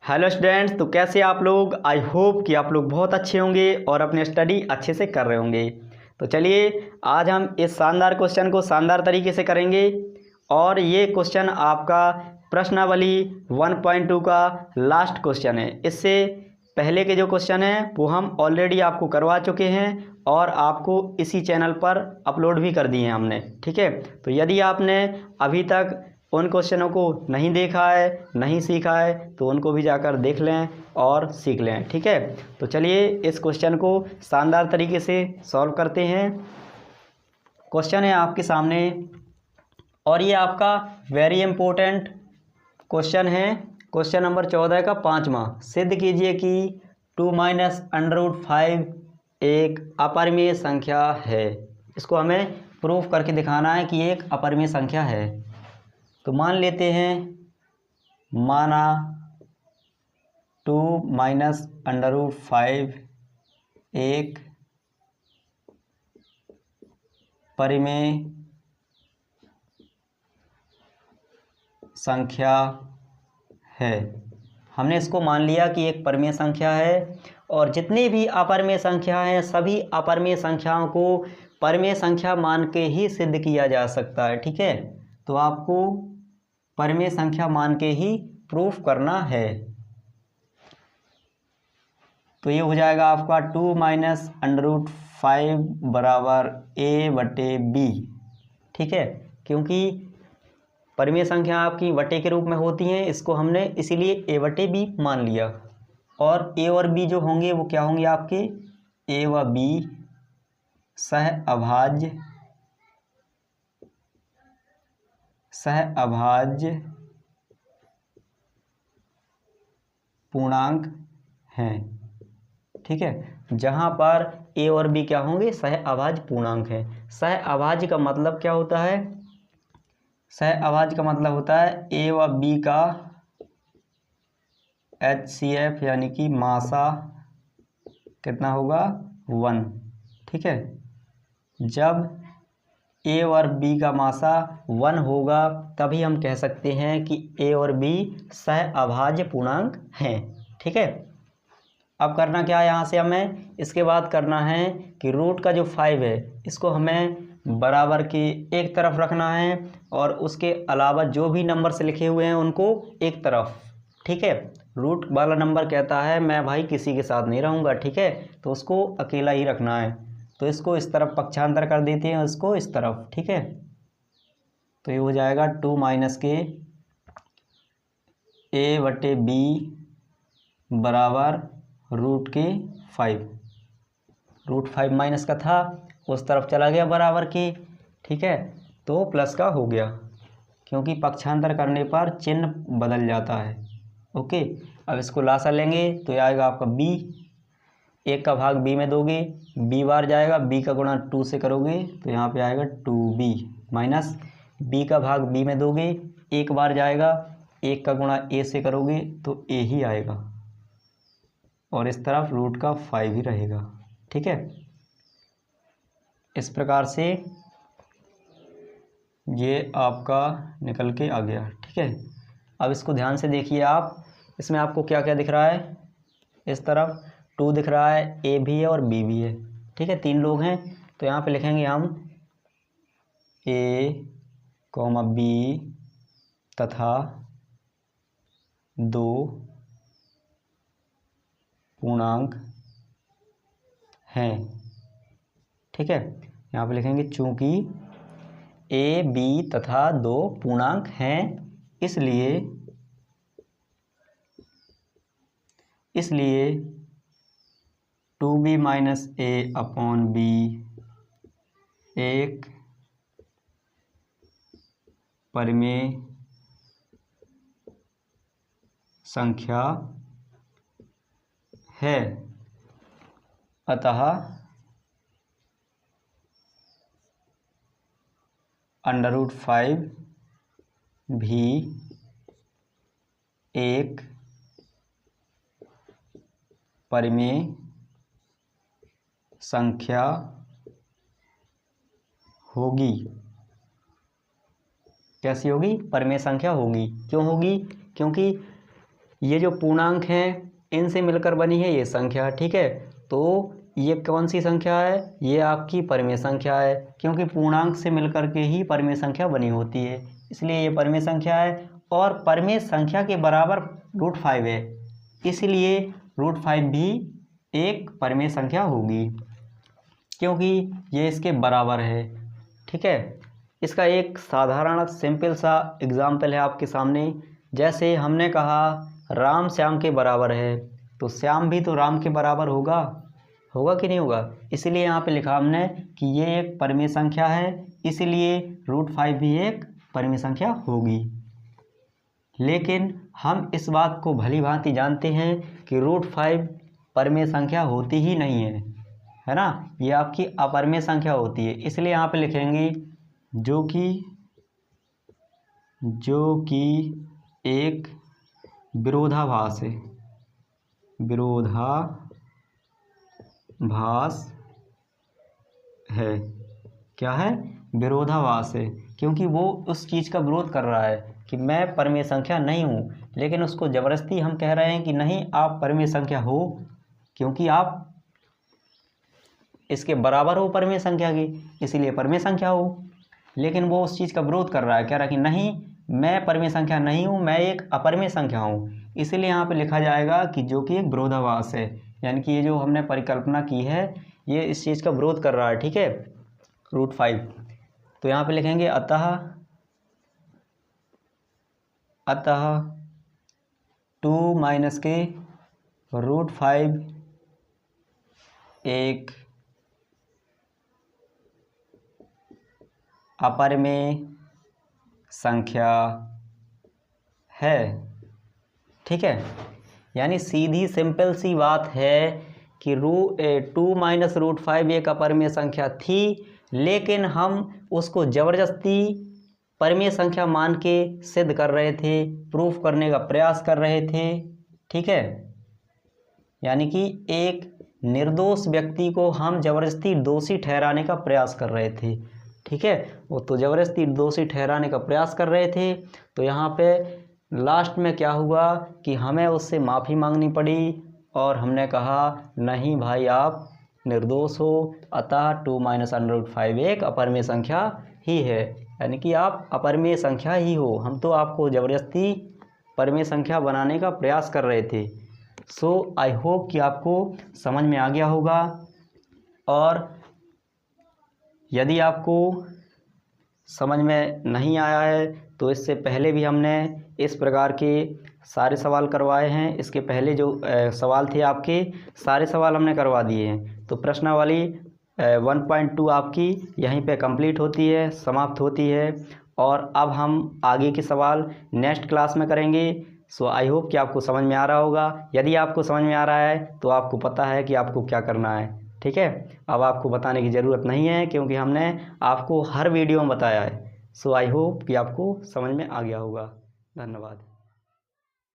Hello students, तो कैसे आप लोग। आई होप कि आप लोग बहुत अच्छे होंगे और अपने स्टडी अच्छे से कर रहे होंगे। तो चलिए आज हम इस शानदार क्वेश्चन को शानदार तरीके से करेंगे। और ये क्वेश्चन आपका प्रश्नावली 1.2 का लास्ट क्वेश्चन है। इससे पहले के जो क्वेश्चन हैं वो हम ऑलरेडी आपको करवा चुके हैं और आपको इसी चैनल पर अपलोड भी कर दिए हैं हमने। ठीक है, तो यदि आपने अभी तक उन क्वेश्चनों को नहीं देखा है, नहीं सीखा है, तो उनको भी जाकर देख लें और सीख लें। ठीक है, तो चलिए इस क्वेश्चन को शानदार तरीके से सॉल्व करते हैं। क्वेश्चन है आपके सामने और ये आपका वेरी इंपॉर्टेंट क्वेश्चन है। क्वेश्चन नंबर 14 का 5वां। सिद्ध कीजिए कि 2 माइनस √5 एक अपरिमेय संख्या है। इसको हमें प्रूफ करके दिखाना है कि एक अपरिमेय संख्या है। तो मान लेते हैं, माना 2 माइनस √5 एक परिमेय संख्या है। हमने इसको मान लिया कि एक परिमेय संख्या है और जितनी भी अपरिमेय संख्या हैं सभी अपरिमेय संख्याओं को परिमेय संख्या मान के ही सिद्ध किया जा सकता है। ठीक है, तो आपको परिमेय संख्या मान के ही प्रूफ करना है। तो ये हो जाएगा आपका 2 माइनस √5 बराबर a/b। ठीक है, क्योंकि परिमेय संख्या आपकी वटे के रूप में होती हैं, इसको हमने इसीलिए a/b मान लिया। और a और b जो होंगे वो क्या होंगे आपके, a व b सह अभाज्य पूर्णांक हैं। ठीक है, जहाँ पर a और b क्या होंगे, सह अभाज्य पूर्णांक हैं। सह अभाज्य का मतलब क्या होता है, सह अभाज्य का मतलब होता है a व b का HCF यानी कि मासा कितना होगा, 1। ठीक है, जब a और b का मासा 1 होगा तभी हम कह सकते हैं कि a और b सह अभाज्य पूर्णांक हैं। ठीक है, अब करना क्या है, यहाँ से हमें इसके बाद करना है कि रूट का जो 5 है इसको हमें बराबर के एक तरफ रखना है और उसके अलावा जो भी नंबर से लिखे हुए हैं उनको एक तरफ। ठीक है, रूट वाला नंबर कहता है मैं भाई किसी के साथ नहीं रहूँगा। ठीक है, तो उसको अकेला ही रखना है। तो इसको इस तरफ पक्षांतर कर देते हैं, इसको इस तरफ। ठीक है, तो ये हो जाएगा 2 माइनस के a/b बराबर √5। √5 माइनस का था, उस तरफ चला गया बराबर के। ठीक है, तो प्लस का हो गया क्योंकि पक्षांतर करने पर चिन्ह बदल जाता है। ओके, अब इसको लासा लेंगे तो ये आएगा आपका b। एक का भाग b में दोगे, b बार जाएगा, b का गुणा 2 से करोगे तो यहाँ पे आएगा 2b माइनस b का भाग b में दोगे, एक बार जाएगा, एक का गुणा a से करोगे तो a ही आएगा और इस तरफ रूट का 5 ही रहेगा। ठीक है, इस प्रकार से ये आपका निकल के आ गया। ठीक है, अब इसको ध्यान से देखिए आप, इसमें आपको क्या क्या दिख रहा है, इस तरफ 2 दिख रहा है, a भी है और b भी है। ठीक है, 3 लोग हैं तो यहाँ पे लिखेंगे हम a, b तथा 2 पूर्णांक हैं। ठीक है, यहाँ पे लिखेंगे चूंकि a, b तथा 2 पूर्णांक हैं इसलिए 2b माइनस a/b एक परिमेय संख्या है। अतः √5 भी एक परिमेय संख्या होगी। कैसी होगी, परिमेय संख्या होगी। क्यों होगी, क्योंकि ये जो पूर्णांक हैं इनसे मिलकर बनी है ये संख्या, ठीक है। तो ये कौन सी संख्या है, ये आपकी परिमेय संख्या है, क्योंकि पूर्णांक से मिलकर के ही परिमेय संख्या बनी होती है, इसलिए ये परिमेय संख्या है। और परिमेय संख्या के बराबर √5 है, इसलिए √5 भी एक परिमेय संख्या होगी, क्योंकि ये इसके बराबर है, ठीक है। इसका एक साधारण सिंपल सा एग्जाम्पल है आपके सामने। जैसे हमने कहा राम श्याम के बराबर है, तो श्याम भी तो राम के बराबर होगा कि नहीं होगा। इसलिए यहाँ पे लिखा हमने कि ये एक परिमेय संख्या है, इसलिए √5 भी एक परिमेय संख्या होगी। लेकिन हम इस बात को भली भांति जानते हैं कि √5 परिमेय संख्या होती ही नहीं है ना, ये आपकी अपरिमेय संख्या होती है। इसलिए यहाँ पे लिखेंगे जो कि एक विरोधाभास है, क्या है, विरोधाभास है, क्योंकि वो उस चीज़ का विरोध कर रहा है कि मैं परिमेय संख्या नहीं हूँ, लेकिन उसको ज़बरदस्ती हम कह रहे हैं कि नहीं आप परिमेय संख्या हो, क्योंकि आप इसके बराबर हो परिमेय संख्या के, इसीलिए परिमेय संख्या हो। लेकिन वो उस चीज़ का विरोध कर रहा है, कह रहा है कि नहीं मैं परिमेय संख्या नहीं हूँ, मैं एक अपरिमेय संख्या हूँ। इसलिए यहाँ पे लिखा जाएगा कि जो कि एक विरोधाभास है, यानी कि ये जो हमने परिकल्पना की है ये इस चीज़ का विरोध कर रहा है, ठीक है, √5। तो यहाँ पे लिखेंगे अतः 2 - के √5 एक अपरिमेय संख्या है, ठीक है। यानी सीधी सिंपल सी बात है कि 2 - √5 एक अपरिमेय संख्या थी, लेकिन हम उसको ज़बरदस्ती परिमेय संख्या मान के सिद्ध कर रहे थे, प्रूफ करने का प्रयास कर रहे थे, ठीक है। यानी कि एक निर्दोष व्यक्ति को हम ज़बरदस्ती दोषी ठहराने का प्रयास कर रहे थे, ठीक है। वो तो ज़बरदस्ती दोषी ठहराने का प्रयास कर रहे थे। तो यहाँ पे लास्ट में क्या हुआ कि हमें उससे माफ़ी मांगनी पड़ी और हमने कहा नहीं भाई आप निर्दोष हो, अतः 2 - √5 एक अपरिमेय संख्या ही है, यानी कि आप अपरिमेय संख्या ही हो, हम तो आपको ज़बरदस्ती परिमेय संख्या बनाने का प्रयास कर रहे थे। सो आई होप कि आपको समझ में आ गया होगा। और यदि आपको समझ में नहीं आया है तो इससे पहले भी हमने इस प्रकार के सारे सवाल करवाए हैं, इसके पहले जो सवाल थे आपके सारे सवाल हमने करवा दिए हैं। तो प्रश्नावली 1.2 आपकी यहीं पे कंप्लीट होती है, समाप्त होती है, और अब हम आगे के सवाल नेक्स्ट क्लास में करेंगे। सो आई होप कि आपको समझ में आ रहा होगा। यदि आपको समझ में आ रहा है तो आपको पता है कि आपको क्या करना है, ठीक है। अब आपको बताने की ज़रूरत नहीं है क्योंकि हमने आपको हर वीडियो में बताया है। सो आई होप कि आपको समझ में आ गया होगा। धन्यवाद।